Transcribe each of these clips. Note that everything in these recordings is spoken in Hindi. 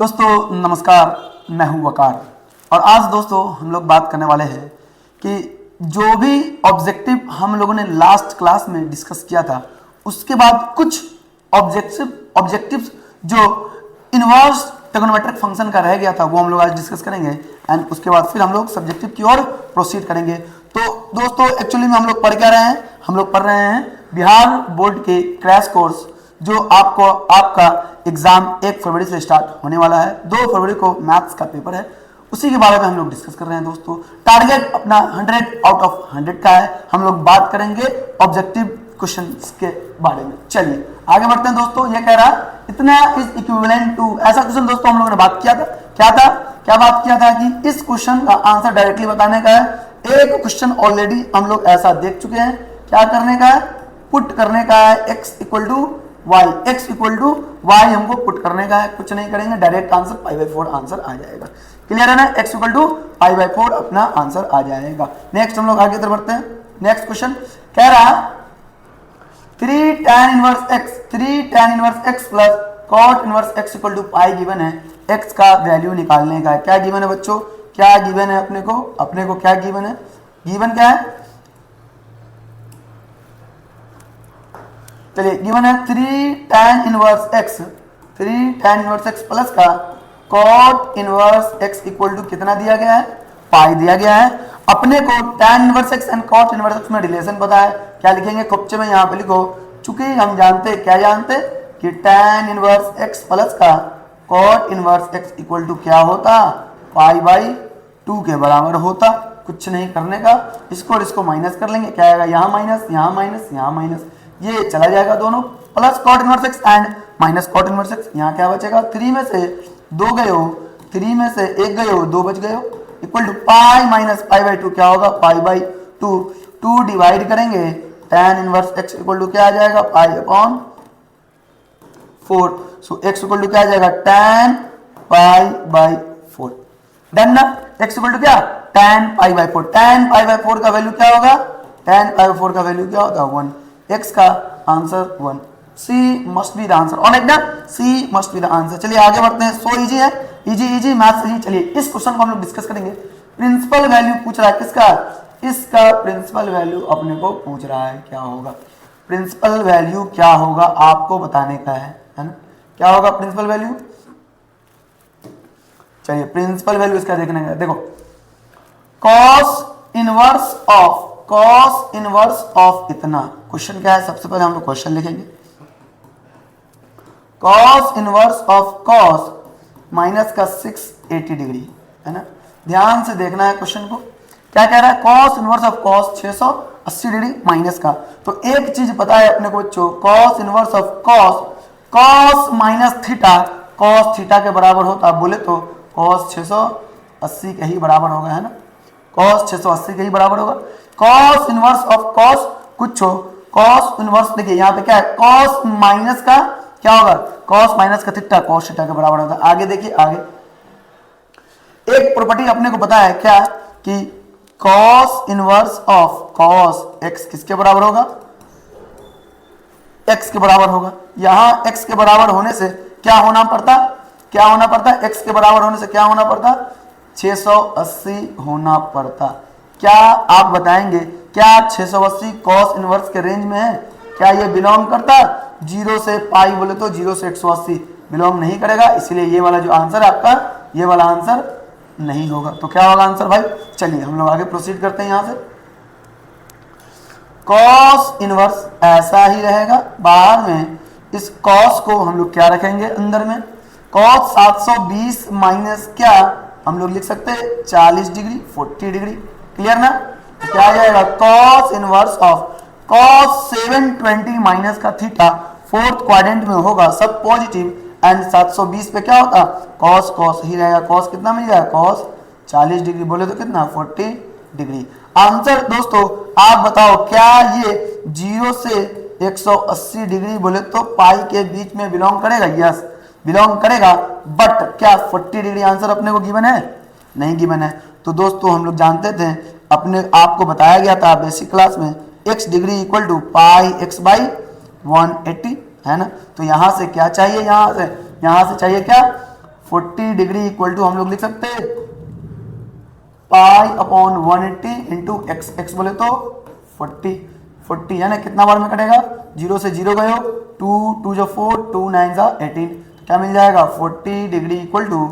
दोस्तों नमस्कार, मैं हूं वकार और आज दोस्तों हम लोग बात करने वाले हैं कि जो भी ऑब्जेक्टिव हम लोगों ने लास्ट क्लास में डिस्कस किया था उसके बाद कुछ ऑब्जेक्टिव्स जो इनवर्स ट्रिग्नोमेट्रिक फंक्शन का रह गया था वो हम लोग आज डिस्कस करेंगे एंड उसके बाद फिर हम लोग सब्जेक्टिव की ओर प्रोसीड करेंगे। तो दोस्तों एक्चुअली में हम लोग पढ़ क्या रहे हैं, हम लोग पढ़ रहे हैं बिहार बोर्ड के क्रैश कोर्स जो आपका एग्जाम 1 फरवरी से स्टार्ट होने वाला है। 2 फरवरी को मैथ्स का पेपर है, उसी के बारे में हम लोग डिस्कस कर रहे हैं। दोस्तों टारगेट अपना 100 आउट ऑफ 100 का है। हम लोग बात करेंगे ऑब्जेक्टिव क्वेश्चंस के बारे में। चलिए आगे बढ़ते हैं। दोस्तों ये कह रहा है इतना इज इक्विवेलेंट टू, ऐसा क्वेश्चन दोस्तों हम लोगों ने बात किया था। क्या बात किया था कि इस क्वेश्चन का आंसर डायरेक्टली बताने का है। एक क्वेश्चन ऑलरेडी हम लोग ऐसा देख चुके हैं। क्या करने का है, पुट करने का है x equal to y, x equal to y हमको पुट करने का है। कुछ नहीं करेंगे, डायरेक्ट आंसर π/4 आंसर आ जाएगा। क्लियर है ना, x इक्वल टू π/4 अपना आंसर आ जाएगा। नेक्स्ट हम लोग आगे तरफ बढ़ते हैं। नेक्स्ट क्वेश्चन कह रहा 3 tan inverse x plus cot inverse x equal to pi given है। x का वैल्यू निकालने का है। क्या गिवन है बच्चों, क्या गिवन है अपने को क्या गिवन है, गिवन क्या है, चलिए गिवन है 3 tan इनवर्स x प्लस का cot inverse x equal to कितना दिया गया है, पाई दिया गया है। अपने को tan inverse x and cot inverse x में रिलेशन पता है। क्या लिखेंगे, खुपचे में यहाँ पे लिखो, चूंकि हम जानते कि tan इनवर्स x प्लस का cot inverse x equal to क्या होता, π/2 के बराबर होता। कुछ नहीं करने का, इसको और इसको माइनस कर लेंगे। क्या आएगा, यहाँ माइनस, यहाँ माइनस, यहाँ माइनस, ये चला जाएगा दोनों, plus cot inverse x and minus cot inverse x। यहाँ क्या बचेगा, 3 में से 2 गए हो, 3 में से 1 गए हो, 2 बच गए हो, इक्वल टू पाई माइनस π/2 क्या होगा, π/2। 2 डिवाइड करेंगे tan inverse x equal to क्या आ जाएगा, π/4। सो x इक्वल टू क्या आ जाएगा, tan π/4। डन ना, x इक्वल टू क्या, tan π/4। tan π/4 का वैल्यू क्या होगा, tan π/4 का वैल्यू क्या होता है, 1। x का answer 1। C must be the answer. Alright ना, C must be the answer. चलिए आगे बढ़ते हैं। सो इजी है, इजी मैथ्स इजी। चलिए इस क्वेश्चन को हम लोग डिस्कस करेंगे। प्रिंसिपल वैल्यू पूछ रहा है किसका, इसका प्रिंसिपल वैल्यू अपने को पूछ रहा है। क्या होगा प्रिंसिपल वैल्यू, क्या होगा आपको बताने का है ना, क्या होगा प्रिंसिपल वैल्यू। चलिए प्रिंसिपल वैल्यू इसका देखने का, देखो cos इनवर्स ऑफ इतना। क्वेश्चन क्या है, सबसे पहले हम लोग क्वेश्चन लिखेंगे। cos inverse of cos minus का 680 डिग्री है ना। ध्यान से देखना है क्वेश्चन को। क्या कह रहा है, cos inverse of cos 680 degree minus का। तो एक चीज पता है अपने को बच्चों, cos inverse of cos minus theta, cos theta के बराबर होता, बोले तो cos 680 के ही बराबर होगा, है ना, cos 680 के ही बराबर होगा। cos इनवर्स ऑफ cos कुछ हो, cos इनवर्स देखिए यहाँ पे क्या है, cos माइनस का क्या होगा, cos माइनस का थीटा cos थीटा के बराबर होता है। आगे देखिए, आगे एक प्रॉपर्टी अपने को पता है क्या, कि cos inverse of cos x किसके बराबर होगा, x के बराबर होगा। यहां x के बराबर होने से क्या होना पड़ता, x के बराबर होने से क्या होना पड़ता, 680 होना पड़ता। क्या आप बताएंगे, क्या 680 cos इनवर्स के रेंज में है, क्या ये बिलोंग करता, 0 से पाई बोले तो 0 से 180 बिलोंग नहीं करेगा, इसलिए ये वाला जो आंसर है आपका, ये वाला आंसर नहीं होगा। तो क्या होगा आंसर भाई, चलिए हम लोग आगे प्रोसीड करते हैं। यहां से cos इनवर्स ऐसा ही रहेगा, बाहर में इस cos को हम लोग क्या रखेंगे, अंदर में cos 720 माइनस क्या हम लोग लिख सकते हैं 40 डिग्री, 40 डिग्री। क्लियर ना, तो क्या आ जाएगा, cos inverse of cos 720 minus का थीटा, फोर्थ क्वाड्रेंट में होगा, सब पॉजिटिव, एंड 720 पे क्या होता, cos ही रहेगा। cos कितना मिल जाएगा, cos 40 डिग्री बोले तो कितना 40 डिग्री। आंसर दोस्तों आप बताओ, क्या ये 0 से 180 डिग्री बोले तो पाई के बीच में बिलोंग करेगा, यस बिलोंग करेगा, बट क्या 40 डिग्री आंसर अपने को गिवन है, नहीं गिवन है। तो दोस्तों हम लोग जानते थे, अपने आपको बताया गया था बेसिक क्लास में, x degree equal to pi x/180 है ना। तो यहां से क्या चाहिए, यहां से चाहिए क्या 40 डिग्री इक्वल टू हम लोग लिख सकते हैं pi upon 180 into x, x बोले तो 40 है ना, कितना बार में कटेगा, 0 से 0 गए हो, 2 जो 4, 2 9 जा 18, तो क्या मिल जाएगा 40 degree equal to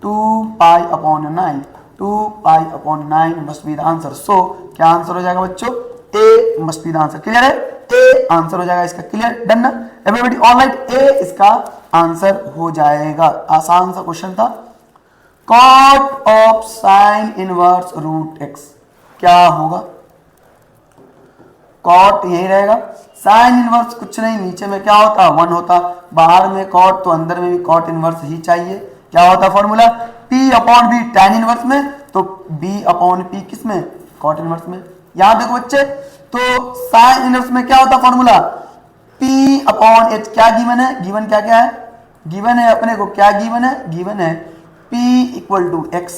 2 pi upon 9, 2 pi upon 9 must be the answer. So क्या आंसर हो जाएगा बच्चों, A must be the answer. Clear है, ए आंसर हो जाएगा इसका। क्लियर, डन ना एवरीबॉडी, ऑलराइट, ए इसका आंसर हो जाएगा। आसान सा क्वेश्चन था। Cot of sine inverse root x क्या होगा, कॉट यही रहेगा, साइन इनवर्स कुछ नहीं, नीचे में क्या होता 1 होता, बाहर में कॉट तो अंदर में भी कॉट इनवर्स ही चाहिए। क्या होता formula, P upon B tan inverse में, तो B अपॉन P किस में, कॉट इनवर्स में। यहां देखो बच्चे, तो साइन इनवर्स में क्या होता फॉर्मूला, P अपॉन H, क्या गिवन है, गिवन क्या क्या है, गिवन है अपने को, क्या गिवन है, गिवन है P equal to x,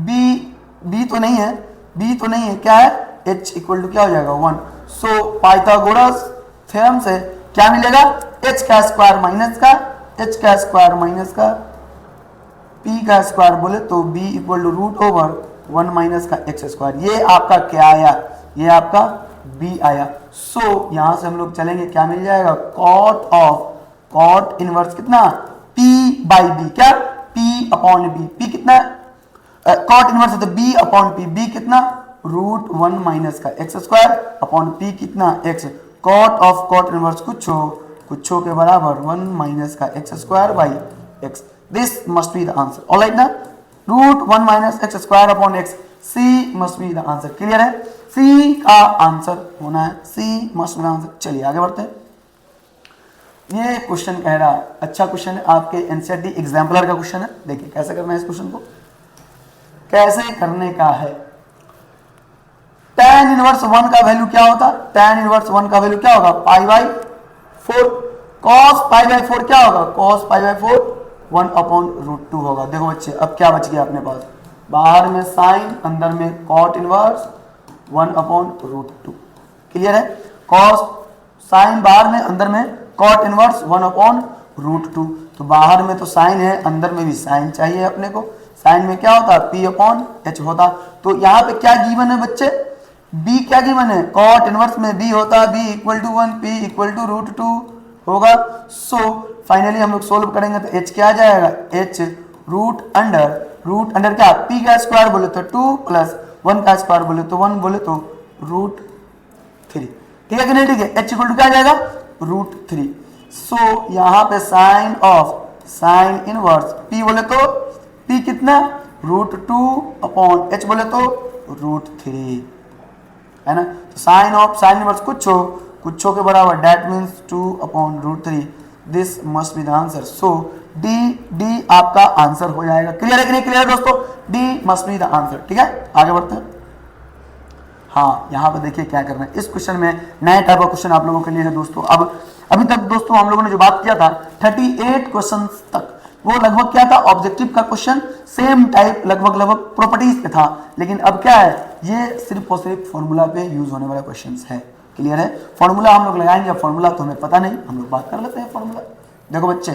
B तो नहीं है, B तो नहीं है, क्या है, H इक्वल टू क्या हो जाएगा 1। सो पाइथागोरस थ्योरम से क्या मिलेगा, H का स्क्वायर माइनस का, H का स्क्वायर माइनस का P का स्क्वायर बोले तो B equal to root over 1 minus का एक्स स्क्वायर। ये आपका क्या आया, ये आपका B आया। सो यहां से हम लोग चलेंगे, क्या मिल जाएगा, कॉट ऑफ, कॉट इनवर्स कितना, P बाई B, क्या P अपॉन B, P कितना, कॉट इनवर्स है तो B अपॉन P, B कितना रूट 1 माइनस का एक्स स्क्वायर अपॉन P कितना x, cot of cot inverse कुछ के बराबर 1 माइनस का x square by x. This must be the answer, alright ना, root 1 minus x square upon x, C must be the answer. Clear है, सी का आंसर होना है, सी मस्ट बी द आंसर। चलिए आगे बढ़ते हैं। ये क्वेश्चन कह रहा, अच्छा क्वेश्चन है, आपके एनसीईआरटी एग्जाम्पलर का क्वेश्चन है। देखिए कैसे करना है इस क्वेश्चन को, कैसे करने का है। tan इनवर्स 1 का वैल्यू क्या होता, tan इनवर्स 1 का वैल्यू क्या होगा, pi by 4, cos pi by 4 क्या होगा, cos pi by 4 1 upon root 2 होगा। देखो बच्चे अब क्या बच गया अपने पास, बाहर में साइन, अंदर में cot inverse 1 upon root 2। Clear है, cos साइन बाहर में, अंदर में कॉट इनवर्स 1 अपॉन रूट 2, तो बाहर में तो साइन है, अंदर में भी साइन चाहिए अपने को। साइन में क्या होता, P अपॉन H होता। तो यहाँ पे क्या गिवन है बच्चे, B क्या गिवन है, कॉट इनवर्स में B होता, B equal to 1, P equal to root 2 होगा। सो फाइनली हम लोग सोल्व करेंगे तो H क्या आ जाएगा, H रूट अंडर क्या, P का स्क्वायर बोले तो 2 प्लस 1 का स्क्वायर बोले तो 1 बोले तो रूट 3। ठीक है कि नहीं, ठीक है, H इक्वल टू क्या आ जाएगा, रूट 3। सो यहाँ पे sine of sine inverse P बोले तो P कितना, रूट 2 अपॉन H बोले तो रूट 3 है ना। तो साइन ऑफ साइन इनवर्स कुछ के बराबर, that means 2 upon root 3। This must be the answer. So D आपका आंसर हो जाएगा। क्लियर है कि नहीं, क्लियर है दोस्तों, D must be the answer. ठीक है आगे बढ़ते हैं। हाँ यहाँ पे देखिए क्या करना है, इस क्वेश्चन में नया टाइप का क्वेश्चन आप लोगों के लिए है दोस्तों। अब अभी तक दोस्तों हम लोगों ने जो बात किया था 38 क्वेश्चन तक, वो लगभग क्या था, ऑब्जेक्टिव का क्वेश्चन, सेम टाइप लगभग प्रॉपर्टीज पे था। लेकिन अब क्या है, ये सिर्फ और सिर्फ फॉर्मूला पे यूज होने वाला क्वेश्चन है। क्लियर है, फॉर्मूला हम लोग लगाएंगे, फॉर्मूला तो हमें पता नहीं, हम लोग बात कर लेते हैं फॉर्मूला। देखो बच्चे,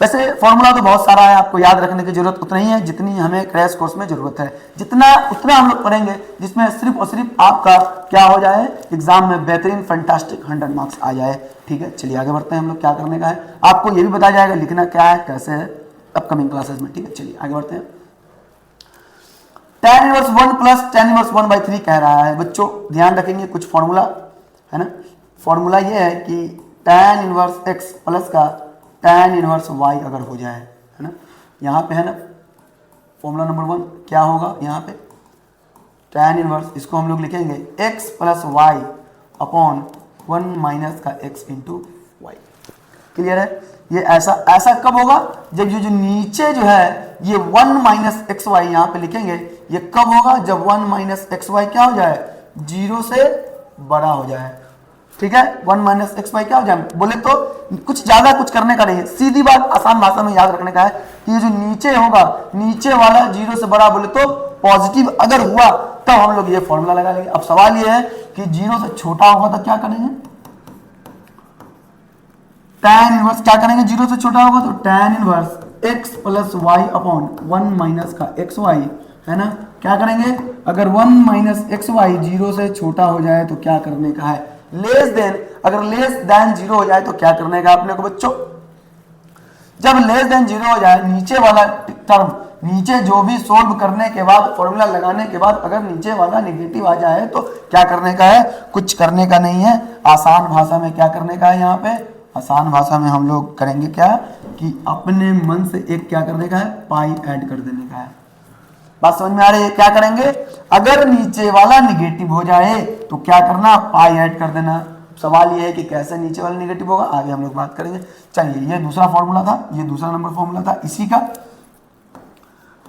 वैसे फॉर्मूला तो बहुत सारा है, आपको याद रखने की जरूरत उतना ही है जितनी हमें क्रैश कोर्स में जरूरत है। उतना हम लोग पढ़ेंगे जिसमें सिर्फ और सिर्फ आपका क्या हो जाए, एग्जाम में बेहतरीन फैंटास्टिक 100 मार्क्स आ जाए। ठीक है चलिए आगे बढ़ते हैं, हम लोग क्या करने का है आपको ये भी बताया जाएगा, लिखना क्या है कैसे है अपकमिंग क्लासेस में। ठीक है चलिए आगे बढ़ते हैं। tan inverse 1 plus tan inverse 1/3 कह रहा है बच्चों, ध्यान रखेंगे कुछ फॉर्मूला है ना। फॉर्मूला ये है कि tan इनवर्स x प्लस का tan इनवर्स y अगर हो जाए है ना, यहाँ पे है ना फॉर्मूला नंबर 1 क्या होगा, यहाँ पे tan इनवर्स, इसको हम लोग लिखेंगे x plus y upon 1 minus का x इंटू वाई। क्लियर है, ये ऐसा कब होगा, जब ये जो नीचे जो है ये 1 माइनस एक्स वाई यहाँ पे लिखेंगे, ये कब होगा, जब 1 माइनस एक्स वाई क्या हो जाए, 0 से बड़ा हो जाए। ठीक है, 1 माइनस एक्स वाई क्या हो जाए, बोले तो कुछ ज्यादा कुछ करने का नहीं है, सीधी बात आसान भाषा में याद रखने का है कि ये जो नीचे होगा, नीचे वाला 0 से बड़ा बोले तो पॉजिटिव अगर हुआ तब हम लोग ये फॉर्मूला लगा लेंगे। अब सवाल ये है कि 0 से छोटा होगा तो क्या करेंगे, tan इनवर्स क्या करेंगे, जीरो से छोटा होगा तो tan inverse x plus y upon 1 minus का एक्स वाई, है ना। क्या करेंगे, अगर 1 माइनस एक्स वाई जीरो से छोटा हो जाए तो क्या करने का है, लेस देन, अगर लेस देन जीरो हो जाए तो क्या करने का अपने को बच्चों, जब लेस देन जीरो हो जाए नीचे वाला टर्म, नीचे जो भी सोल्व करने के बाद फॉर्मूला लगाने के बाद अगर नीचे वाला निगेटिव आ जाए तो क्या करने का है, कुछ करने का नहीं है। आसान भाषा में क्या करने का है, यहाँ पे आसान भाषा में हम लोग करेंगे क्या कि अपने मन से एक क्या करने का है, पाई ऐड कर देने का है। बात समझ में आ रही है, क्या करेंगे, अगर नीचे वाला निगेटिव हो जाए तो क्या करना, पाई ऐड कर देना। सवाल ये है कि कैसे नीचे वाला निगेटिव होगा, आगे हम लोग बात करेंगे। चलिए ये दूसरा फॉर्मूला था, ये दूसरा नंबर फॉर्मूला था। इसी का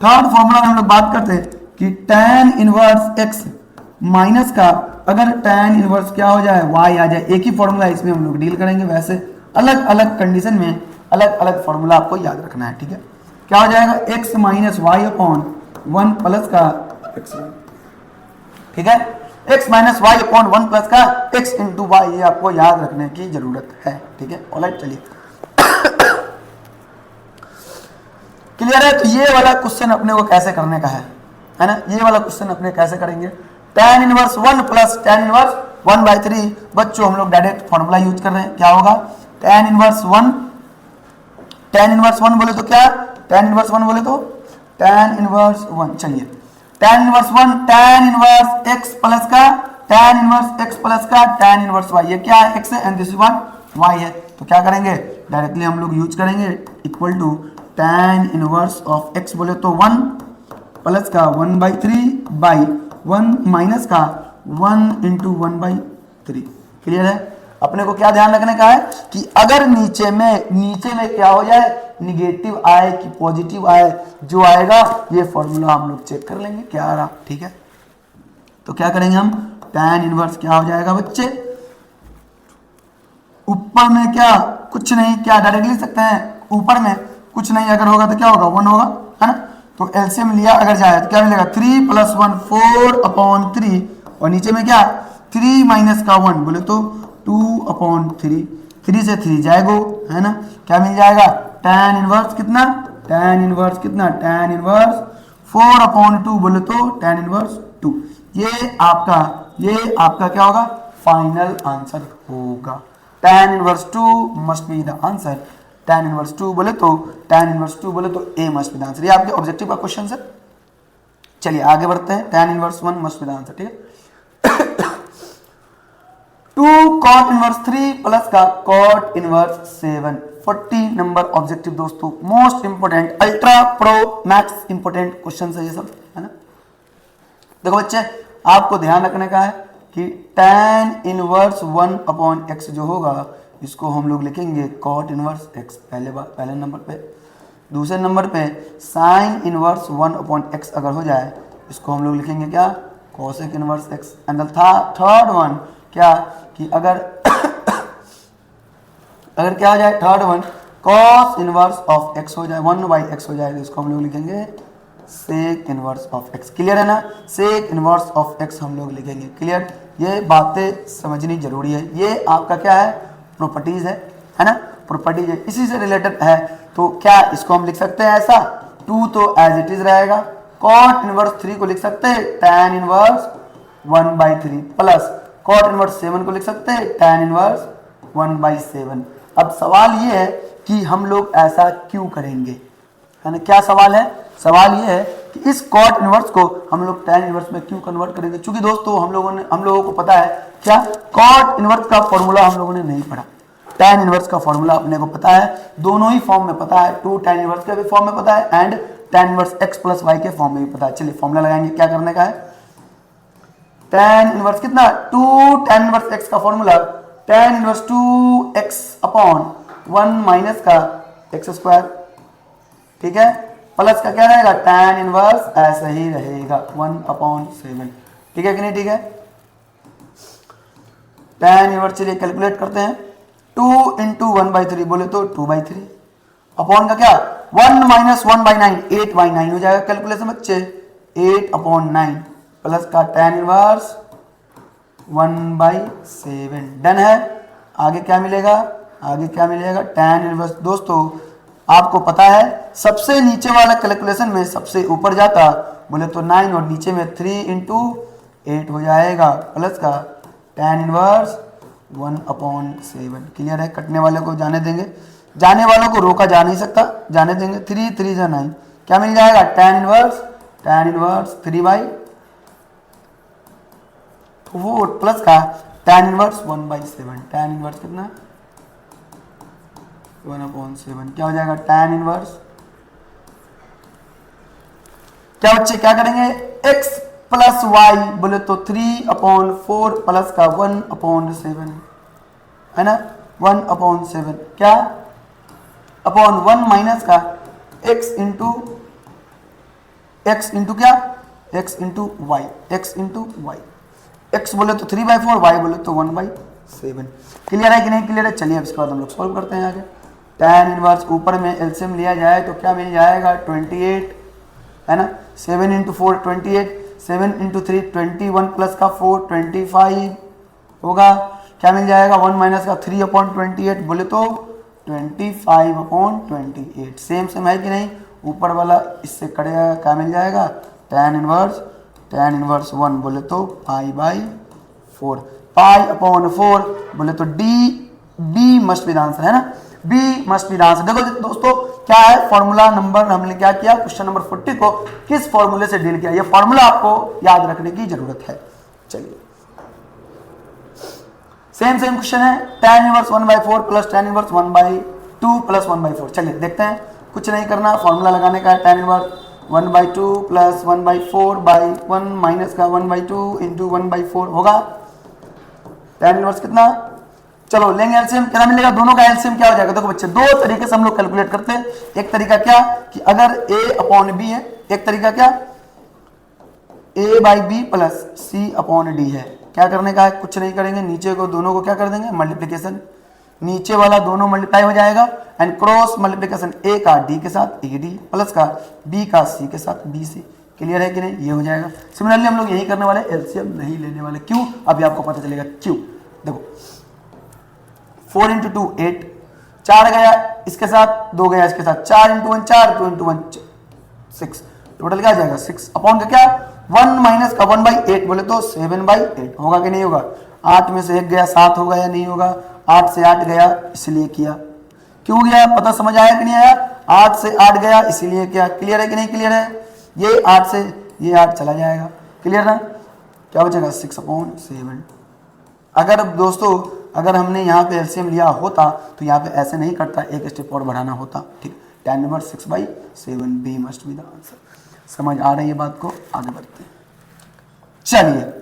थर्ड फॉर्मूला में हम लोग बात करते हैं कि tan इनवर्स x माइनस का अगर tan इनवर्स क्या हो जाए, y आ जाए। एक ही फॉर्मूला इसमें हम लोग डील करेंगे, वैसे अलग अलग कंडीशन में अलग अलग फॉर्मूला आपको याद रखना है, ठीक है। क्या हो जाएगा, x minus y upon 1 plus का x, ठीक है, x minus y upon 1 plus का x इंटू वाई, ये आपको याद रखने की जरूरत है, ठीक है। ऑलराइट, चलिए क्लियर है। तो ये वाला क्वेश्चन अपने को कैसे करने का है ना, ये वाला क्वेश्चन अपने कैसे करेंगे, tan inverse 1 plus tan inverse 1/3। बच्चों हम लोग डायरेक्ट फॉर्मूला यूज कर रहे हैं, क्या होगा, tan इनवर्स 1, tan इनवर्स 1 बोले तो क्या, tan इनवर्स 1 बोले तो tan इनवर्स 1, चलिए tan inverse 1 tan inverse x plus का tan इनवर्स x प्लस का tan इनवर्स y, ये क्या है, x है and this is what, y है। तो क्या करेंगे, डायरेक्टली हम लोग यूज करेंगे equal to tan inverse of x बोले तो 1 प्लस का 1/3 बाई 1 माइनस का 1 इंटू 1/3। क्लियर है। अपने को क्या ध्यान रखने का है कि अगर नीचे में क्या हो जाए, निगेटिव आए कि पॉजिटिव आए, जो आएगा ये फॉर्मूला हम लोग चेक कर लेंगे क्या आ रहा, ठीक है। तो क्या करेंगे हम, tan इनवर्स क्या हो जाएगा बच्चे, ऊपर में क्या कुछ नहीं, क्या डायरेक्टली लिख सकते हैं, ऊपर में कुछ नहीं अगर होगा तो क्या होगा, 1 होगा, है ना। तो एलसीएम लिया अगर जाए तो क्या मिलेगा, 3 प्लस 1 4/3, और नीचे में क्या 3 माइनस का 1 बोले तो 2/3, 3 से 3 जाएगो, है ना। क्या मिल जाएगा, tan इनवर्स कितना, tan इनवर्स कितना, tan इनवर्स 4/2 बोले तो tan इनवर्स 2। ये आपका क्या होगा, फाइनल आंसर होगा। tan inverse 2 must be the answer, tan inverse 2 बोले तो tan इनवर्स 2 बोले तो a must be the answer. ये आपके ऑब्जेक्टिव का क्वेश्चन है। चलिए आगे बढ़ते हैं, tan inverse 1 must be the answer, ठीक है। 2 cot इनवर्स 3 प्लस का cot इनवर्स 7, 40 नंबर ऑब्जेक्टिव दोस्तों, most important, ultra pro max important question है ये सब, है ना। देखो बच्चे, आपको ध्यान रखने का है कि tan इनवर्स 1/x जो होगा इसको हम लोग लिखेंगे cot इनवर्स x, पहले नंबर पे। दूसरे नंबर पे sin इनवर्स 1/x अगर हो जाए इसको हम लोग लिखेंगे क्या, cosec inverse x। And the third one क्या कि अगर क्या हो जाए, third one cos inverse of x हो जाए, 1/x हो जाए तो इसको हम लोग लिखेंगे sec inverse of x। Clear है ना, sec इनवर्स ऑफ x हम लोग लिखेंगे। क्लियर, ये बातें समझनी जरूरी है। ये आपका क्या है, प्रॉपर्टीज है ना, प्रॉपर्टीज है, इसी से रिलेटेड है। तो क्या इसको हम लिख सकते हैं ऐसा, 2 तो एज इट इज रहेगा, cot इनवर्स 3 को लिख सकते हैं tan inverse 1/3 plus cot inverse 7 को लिख सकते हैं tan इनवर्स 1/7। अब सवाल ये है कि हम लोग ऐसा क्यों करेंगे, है ना। क्या सवाल है, सवाल ये है कि इस cot इनवर्स को हम लोग tan इनवर्स में क्यों कन्वर्ट करेंगे। क्योंकि दोस्तों हम लोगों को पता है क्या, cot इनवर्स का फॉर्मूला हम लोगों ने नहीं पढ़ा, tan इनवर्स का फॉर्मूला अपने को पता है, दोनों ही फॉर्म में पता है, 2 tan इनवर्स के भी फॉर्म में पता है and tan inverse x plus y के फॉर्म में भी पता है। चलिए फॉर्मूला लगाएंगे, क्या करने का है, tan इनवर्स कितना, 2 tan इनवर्स x का formula tan inverse 2x/1 minus का x², ठीक है, प्लस का क्या रहेगा, tan इनवर्स ऐसा ही रहेगा 1/7, ठीक है कि नहीं, ठीक है। tan इनवर्स चलिए कैलकुलेट करते हैं, 2 इंटू 1/3 बोले तो 2/3, अपॉन का क्या 1 माइनस 1/9 8/9 हो जाएगा। कैलकुलेशन बच्चे 8/9 प्लस का tan इनवर्स 1/7, डन है। आगे क्या मिलेगा, आगे क्या मिलेगा, tan इनवर्स। दोस्तों आपको पता है सबसे नीचे वाला कैलकुलेशन में सबसे ऊपर जाता बोले तो 9 और नीचे में 3 इंटू 8 हो जाएगा प्लस का tan इनवर्स 1/7। क्लियर है, कटने वाले को जाने देंगे, जाने वालों को रोका जा नहीं सकता, जाने देंगे। 3 3 जा 9, क्या मिल जाएगा tan इनवर्स 3/4 प्लस का tan इनवर्स 1/7। tan इनवर्स कितना 1/7, क्या हो जाएगा tan इनवर्स, क्या बच्चे क्या करेंगे x प्लस वाई बोले तो 3/4 प्लस का 1/7 है ना, 1/7 क्या अपॉन 1 माइनस का x इंटू क्या x इंटू वाई, x बोले तो 3/4, y बोले तो 1/7। क्लियर है कि नहीं क्लियर है? चलिए अब इसके बाद हम लोग सॉल्व करते हैं आगे। tan इनवर्स ऊपर में एलसीएम लिया जाए तो क्या मिल जाएगा 28 है ना, 7 इंटू 4 28, 7 इंटू 3 21 प्लस का 4 25 होगा, क्या मिल जाएगा 1 माइनस का 3/28 बोले तो 25/28। सेम है कि नहीं, ऊपर वाला इससे कटेगा, क्या मिल जाएगा tan इनवर्स 1 बोले तो π/4, π/4 बोले तो b must be the answer है ना, b must be the answer. देखो दोस्तों क्या है फॉर्मूला नंबर, हमने क्या किया क्वेश्चन नंबर 40 को किस फॉर्मूले से डील किया, ये फॉर्मूला आपको याद रखने की जरूरत है। चलिए सेम क्वेश्चन है, tan inverse 1/4 plus tan inverse 1/2 plus 1/4। चलिए देखते हैं, कुछ नहीं करना, फॉर्मूला लगाने का है। tan इनवर्स 1/2 प्लस 1/4/1 माइनस का 1/2 इंटू 1/4 होगा। tan इनवर्स कितना, चलो लेंगे एलसीएम, कितना मिलेगा, दोनों का एलसीएम क्या हो जाएगा। देखो बच्चे दो तरीके से हम लोग कैलकुलेट करते हैं, एक तरीका क्या कि अगर a/b है, एक तरीका क्या a/b प्लस c/d है। क्या करने का है, कुछ नहीं करेंगे, नीचे को दोनों को क्या कर देंगे मल्टीप्लिकेशन, नीचे वाला दोनों मल्टीप्लाई हो जाएगा एंड क्रॉस मल्टीप्लिकेशन a का d के साथ ad प्लस का b का c के साथ bc। क्लियर है कि नहीं, ये हो जाएगा। सिमिलरली हम लोग यही करने वाले, एलसीएम नहीं लेने वाले। क्यों, अभी आपको पता चलेगा क्यों। देखो 4 इंटू 2 8, 4 गया इसके साथ, 2 गया इसके साथ, 4 इंटू 1 4, 2 इंटू 1 6, टोटल क्या आ जाएगा 6 अपॉन का क्या 1 माइनस का 1/8 बोले तो 7/8 होगा कि नहीं होगा। 8 में से 1 गया 7 होगा या नहीं होगा, 8 से 8 गया इसलिए किया। क्यों गया पता समझ आया कि नहीं आया, 8 से 8 गया इसीलिए किया। क्लियर है कि नहीं क्लियर है, ये 8 से ये 8 चला जाएगा। क्लियर ना, क्या बचेगा 6/7। अगर दोस्तों अगर हमने यहाँ पे एलसीएम लिया होता तो यहाँ पे ऐसे नहीं करता, एक स्टेप और बढ़ाना होता। ठीक, tan inverse 6/7 B must be the answer. समझ आ रही है बात को, आगे बढ़ते हैं। चलिए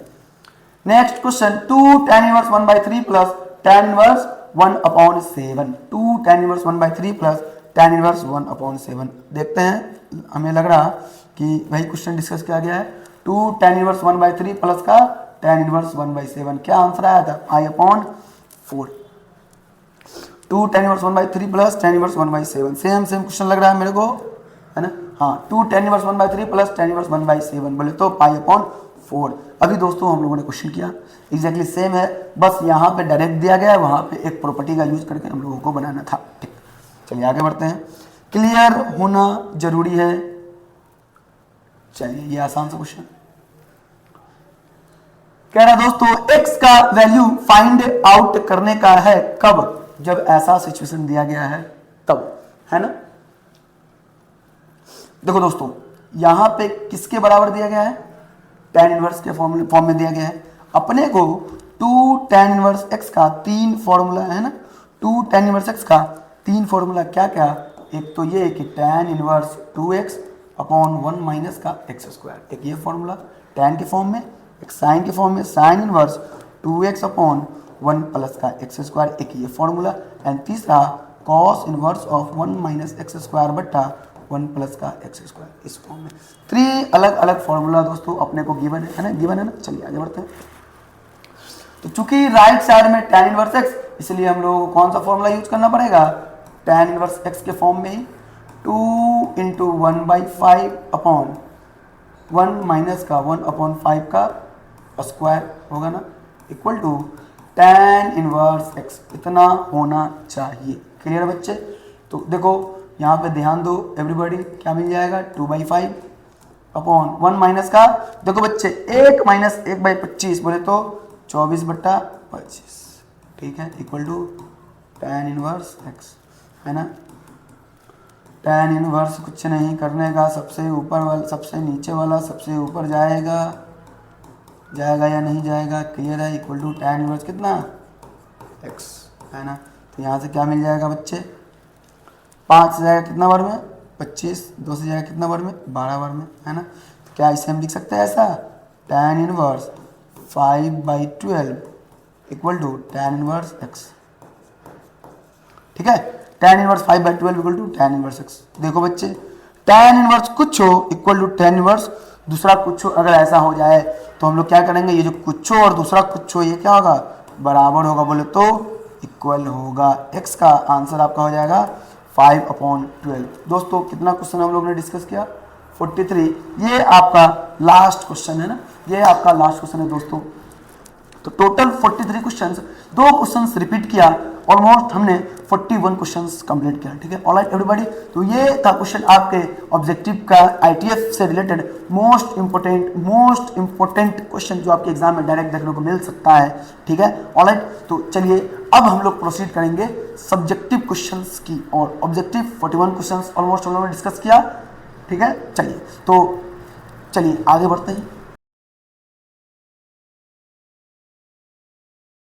next question, 2 tan inverse 1/3 plus tan inverse 1/7। 2 tan inverse 1/3 plus tan inverse 1/7। देखते हैं, हमें लग रहा कि वही क्वेश्चन डिस्कस किया गया है। 2 tan इनवर्स 1/3 प्लस का tan इनवर्स 1/7, क्या आंसर आया था I/4। 2 tan inverse 1/3 plus tan inverse 1/7, same question लग रहा है मेरे को, है ना। हाँ 2 tan inverse 1/3 plus tan inverse 1/7 बोले तो π/4। अभी दोस्तों हम लोगों ने क्वेश्चन किया एग्जैक्टली सेम है, बस यहाँ पे डायरेक्ट दिया गया है, वहाँ पे एक प्रॉपर्टी का यूज करके हम लोगों को बनाना था। ठीक, चलिए आगे बढ़ते हैं। क्लियर होना जरूरी है। चलिए ये आसान सा क्वेश्चन कह रहा दोस्तों, x का वैल्यू फाइंड आउट करने का है कब, जब ऐसा सिचुएशन दिया गया है तब, है ना। देखो दोस्तों यहां पे किसके बराबर दिया गया है, tan इनवर्स के फॉर्म में दिया गया है। अपने को 2 tan इनवर्स x का 3 फॉर्मूला है ना, 2 tan इनवर्स x का 3 फॉर्मूला क्या क्या, एक तो ये कि tan inverse 2x upon 1 minus का x², एक ये फॉर्मूला tan के फॉर्म में, एक साइन के फॉर्म में sine inverse 2x upon 1 plus का x², एक ये फॉर्मूला एंड तीसरा cos inverse of 1 minus x² बट्टा 1 प्लस का x², इस फॉर्म में 3 अलग अलग फॉर्मूला दोस्तों अपने को गिवन है ना, गिवन है ना। चलिए आगे बढ़ते हैं। तो चूंकि राइट साइड में tan इनवर्स x, इसलिए हम लोग को कौन सा फॉर्मूला यूज करना पड़ेगा, tan इनवर्स x के फॉर्म में ही 2 इंटू 1/5 अपॉन 1 माइनस का 1/5 का स्क्वायर होगा ना, equal to tan inverse x इतना होना चाहिए। क्लियर बच्चे? तो देखो यहाँ पे ध्यान दो एवरीबॉडी, क्या मिल जाएगा 2/5 अपॉन 1 माइनस का, देखो बच्चे 1 माइनस 1/25 बोले तो 24/25, ठीक है, equal to tan inverse x, है ना। tan इनवर्स कुछ नहीं करने का, सबसे ऊपर वाला सबसे नीचे वाला सबसे ऊपर जाएगा, जाएगा या नहीं जाएगा, क्लियर है, इक्वल टू tan इनवर्स कितना x, है ना। तो यहाँ से क्या मिल जाएगा बच्चे, 5 से जाएगा कितना बार में 25, 2 से जाएगा कितना बार में 12 बार में, है ना। तो क्या इसे हम लिख सकते हैं ऐसा, tan inverse 5/12 equal to tan inverse x, ठीक है। tan inverse 5/12 equal to tan inverse x। देखो बच्चे tan इनवर्स कुछ हो इक्वल टू tan इनवर्स दूसरा कुछ हो, अगर ऐसा हो जाए तो हम लोग क्या करेंगे, ये जो कुछ हो और दूसरा कुछ हो ये क्या होगा, बराबर होगा, बोले तो इक्वल होगा। x का आंसर आपका हो जाएगा 5/12। दोस्तों कितना क्वेश्चन हम लोग ने डिस्कस किया, 43। ये आपका लास्ट क्वेश्चन है ना, ये आपका लास्ट क्वेश्चन है दोस्तों। तो टोटल 43 क्वेश्चंस, 2 क्वेश्चंस रिपीट किया, ऑलमोस्ट हमने 41 क्वेश्चंस कंप्लीट किया, ठीक है। ऑलराइट एवरीबॉडी, तो ये था क्वेश्चन आपके ऑब्जेक्टिव का आईटीएफ से रिलेटेड मोस्ट इंपॉर्टेंट क्वेश्चन जो आपके एग्जाम में डायरेक्ट देखने को मिल सकता है, ठीक है। ऑलराइट, तो चलिए अब हम लोग प्रोसीड करेंगे सब्जेक्टिव क्वेश्चंस की और ऑब्जेक्टिव 41 क्वेश्चंस ऑलमोस्ट हम लोगों ने डिस्कस किया, ठीक है। चलिए तो चलिए आगे बढ़ते हैं।